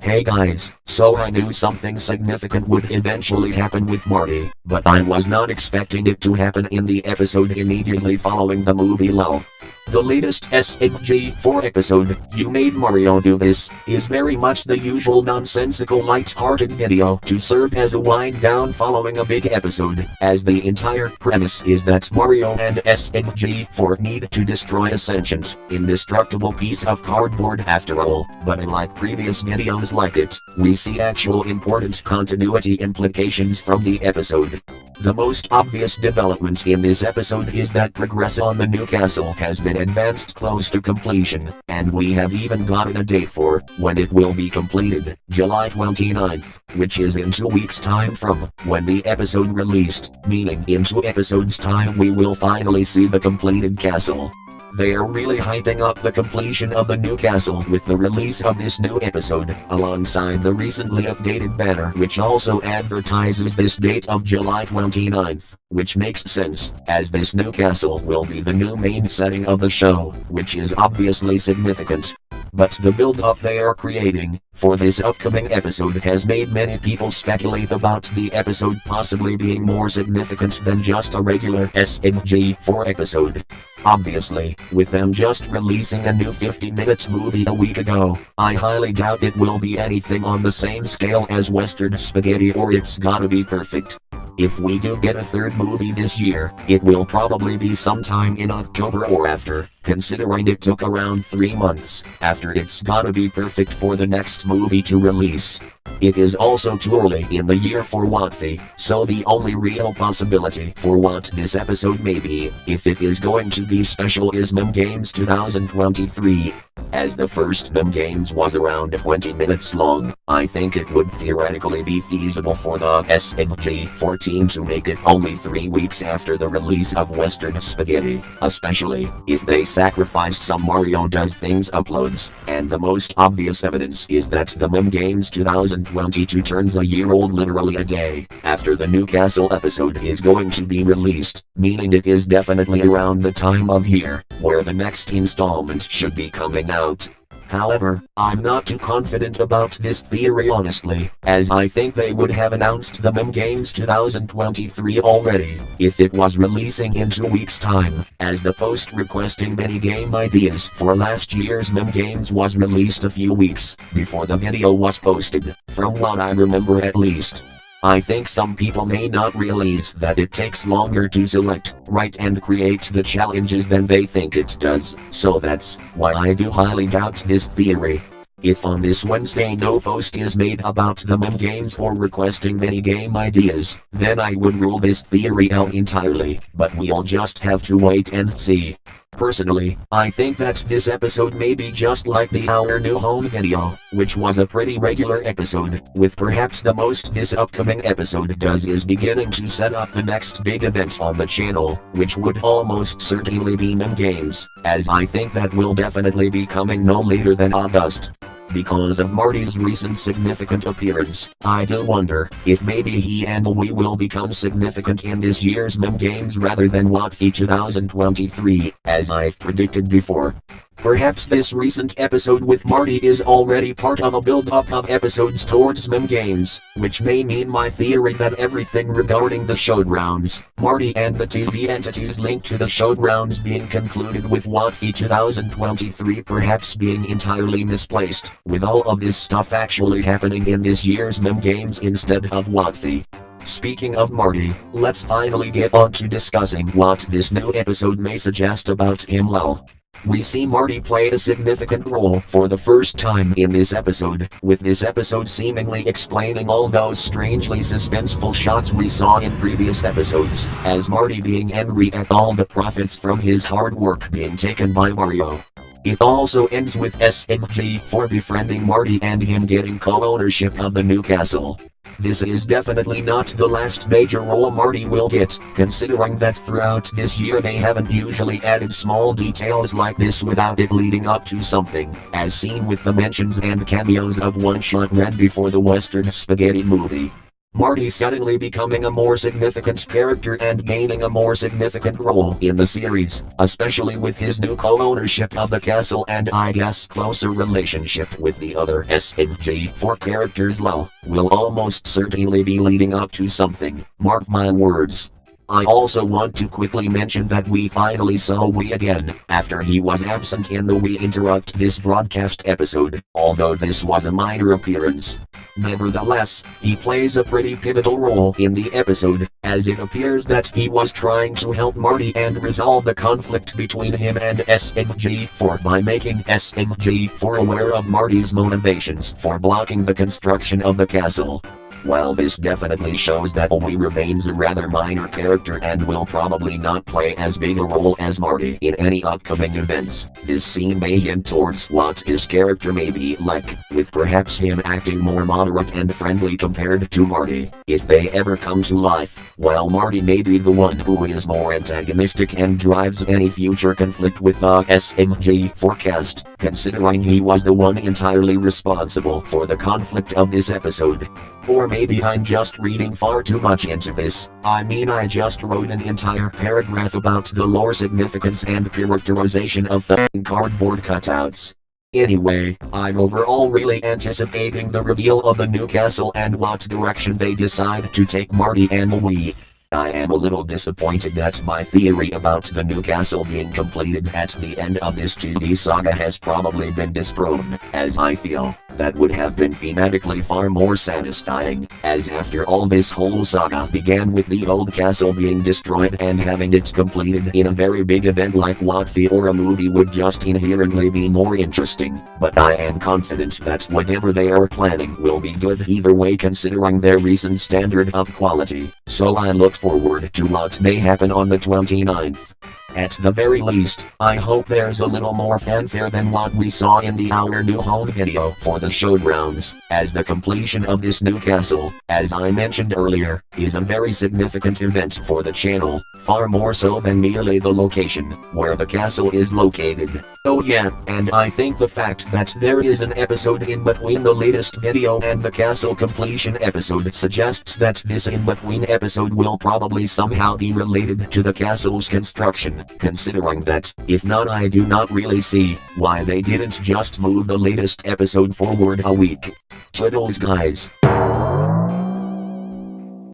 Hey guys, so I knew something significant would eventually happen with Marty, but I was not expecting it to happen in the episode immediately following the movie lol. The latest SMG4 episode, You Made Mario Do This, is very much the usual nonsensical light-hearted video to serve as a wind down following a big episode, as the entire premise is that Mario and SMG4 need to destroy a sentient, indestructible piece of cardboard after all, but unlike previous videos like it, we see actual important continuity implications from the episode. The most obvious development in this episode is that progress on the new castle has been advanced close to completion, and we have even gotten a date for when it will be completed, July 29th, which is in 2 weeks' time from when the episode released, meaning in 2 episodes' time we will finally see the completed castle. They are really hyping up the completion of the new castle with the release of this new episode, alongside the recently updated banner which also advertises this date of July 29th, which makes sense, as this new castle will be the new main setting of the show, which is obviously significant. But the build-up they are creating for this upcoming episode has made many people speculate about the episode possibly being more significant than just a regular SMG4 episode. Obviously, with them just releasing a new 50-minute movie a week ago, I highly doubt it will be anything on the same scale as Western Spaghetti or It's Gotta Be Perfect. If we do get a third movie this year, it will probably be sometime in October or after, considering it took around 3 months after It's Gotta Be Perfect for the next movie to release. It is also too early in the year for Watfi, so the only real possibility for what this episode may be, if it is going to be special, is Mem Games 2023. As the first Mem Games was around 20 minutes long, I think it would theoretically be feasible for the SMG14 to make it only 3 weeks after the release of Western Spaghetti, especially if they sacrificed some Mario Does Things uploads, and the most obvious evidence is that the Mem Games 2022 turns a year old literally a day after the new castle episode is going to be released, meaning it is definitely around the time of year where the next installment should be coming out. However, I'm not too confident about this theory honestly, as I think they would have announced the Mem Games 2023 already, if it was releasing in 2 weeks' time, as the post requesting many game ideas for last year's Mem Games was released a few weeks before the video was posted, from what I remember at least. I think some people may not realize that it takes longer to select, write and create the challenges than they think it does, so that's why I do highly doubt this theory. If on this Wednesday no post is made about the Mem Games or requesting many game ideas, then I would rule this theory out entirely, but we'll just have to wait and see. Personally, I think that this episode may be just like the Our New Home video, which was a pretty regular episode, with perhaps the most this upcoming episode does is beginning to set up the next big event on the channel, which would almost certainly be Mem Games, as I think that will definitely be coming no later than August. Because of Marty's recent significant appearance, I do wonder if maybe he and we will become significant in this year's Mem Games rather than Watfi 2023, as I've predicted before. Perhaps this recent episode with Marty is already part of a build-up of episodes towards Mem Games, which may mean my theory that everything regarding the showgrounds, Marty and the TV entities linked to the showgrounds being concluded with Watfi 2023 perhaps being entirely misplaced, with all of this stuff actually happening in this year's Mem Games instead of Watfi. Speaking of Marty, let's finally get on to discussing what this new episode may suggest about him lol. We see Marty play a significant role for the first time in this episode, with this episode seemingly explaining all those strangely suspenseful shots we saw in previous episodes, as Marty being angry at all the profits from his hard work being taken by Mario. It also ends with SMG4 befriending Marty and him getting co-ownership of the new castle. This is definitely not the last major role Marty will get, considering that throughout this year they haven't usually added small details like this without it leading up to something, as seen with the mentions and cameos of One Shot Red before the Western Spaghetti movie. Marty suddenly becoming a more significant character and gaining a more significant role in the series, especially with his new co-ownership of the castle and I guess closer relationship with the other SMG4 characters will almost certainly be leading up to something, mark my words. I also want to quickly mention that we finally saw Wee again, after he was absent in the We Interrupt This broadcast episode, although this was a minor appearance. Nevertheless, he plays a pretty pivotal role in the episode, as it appears that he was trying to help Marty and resolve the conflict between him and SMG4 by making SMG4 aware of Marty's motivations for blocking the construction of the castle. While this definitely shows that Wee remains a rather minor character and will probably not play as big a role as Marty in any upcoming events, this scene may hint towards what his character may be like, with perhaps him acting more moderate and friendly compared to Marty, if they ever come to life, while Marty may be the one who is more antagonistic and drives any future conflict with the SMG4 cast, considering he was the one entirely responsible for the conflict of this episode. Or maybe I'm just reading far too much into this. I mean, I just wrote an entire paragraph about the lore significance and characterization of the cardboard cutouts. Anyway, I'm overall really anticipating the reveal of the new castle and what direction they decide to take Marty and Wee. I am a little disappointed that my theory about the new castle being completed at the end of this TV saga has probably been disproven, as I feel that would have been thematically far more satisfying, as after all this whole saga began with the old castle being destroyed and having it completed in a very big event like what or a movie would just inherently be more interesting, but I am confident that whatever they are planning will be good either way considering their recent standard of quality, so I look forward to what may happen on the 29th. At the very least, I hope there's a little more fanfare than what we saw in the Our New Home video for the showgrounds, as the completion of this new castle, as I mentioned earlier, is a very significant event for the channel, far more so than merely the location where the castle is located. Oh yeah, and I think the fact that there is an episode in between the latest video and the castle completion episode suggests that this in-between episode will probably somehow be related to the castle's construction, considering that, if not, I do not really see why they didn't just move the latest episode forward a week. Toodles guys.